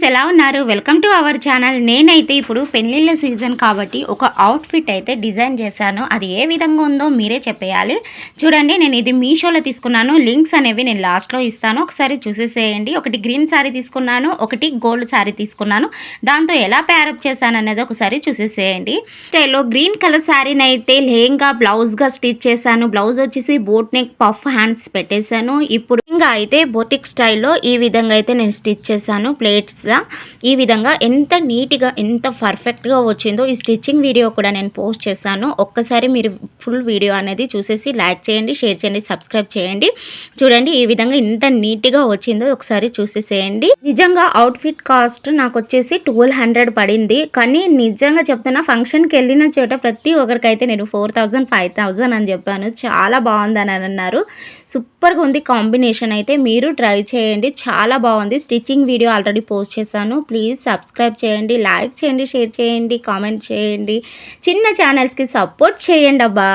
Friends, ఎలా ఉన్నారు? Welcome to our channel. నేనైతే ఇప్పుడు పెళ్ళిళ్ళ సీజన్ కాబట్టి ఒక అవుట్ఫిట్ అయితే డిజైన్ చేశాను. అది ఏ విధంగా ఉందో మీరే చెప్పేయాలి. చూడండి, నేను ఇది మీషోలో తీసుకున్నాను. లింక్స్ అనేవి నేను లాస్ట్లో ఇస్తాను, ఒకసారి చూసేసేయండి. ఒకటి గ్రీన్ శారీ తీసుకున్నాను, ఒకటి గోల్డ్ శారీ తీసుకున్నాను. దాంతో ఎలా ప్యారప్ చేశాను అనేది ఒకసారి చూసేసేయండి. స్టైల్లో గ్రీన్ కలర్ శారీని అయితే లెహంగా బ్లౌజ్గా స్టిచ్ చేశాను. బ్లౌజ్ వచ్చేసి బోట్ నెక్ పఫ్ హ్యాండ్స్ పెట్టేశాను. ఇప్పుడు ఇంకా అయితే బొటిక్ స్టైల్లో ఈ విధంగా అయితే నేను స్టిచ్ చేశాను. ప్లేట్స్గా ఈ విధంగా ఎంత నీట్గా ఎంత పర్ఫెక్ట్గా వచ్చిందో ఈ స్టిచ్చింగ్ వీడియో కూడా నేను పోస్ట్ చేశాను. ఒక్కసారి మీరు ఫుల్ వీడియో అనేది చూసేసి లైక్ చేయండి, షేర్ చేయండి, సబ్స్క్రైబ్ చేయండి. చూడండి ఈ విధంగా ఎంత నీట్గా వచ్చిందో ఒకసారి చూసేసేయండి. నిజంగా అవుట్ఫిట్ కాస్ట్ నాకు వచ్చేసి 1200 పడింది. కానీ నిజంగా చెప్తున్నా, ఫంక్షన్కి వెళ్ళిన చోట ప్రతి ఒక్కరికైతే నేను 4000 5000 అని చెప్పాను. చాలా బాగుందని అన్నారు. సూపర్గా ఉంది కాంబినేషన్. అయితే మీరు ట్రై చేయండి, చాలా బాగుంది. స్టిచ్చింగ్ వీడియో ఆల్రెడీ పోస్ట్ చేశాను. ప్లీజ్ సబ్స్క్రైబ్ చేయండి, లైక్ చేయండి, షేర్ చేయండి, కామెంట్ చేయండి. చిన్న ఛానల్స్కి సపోర్ట్ చేయండి అబ్బా.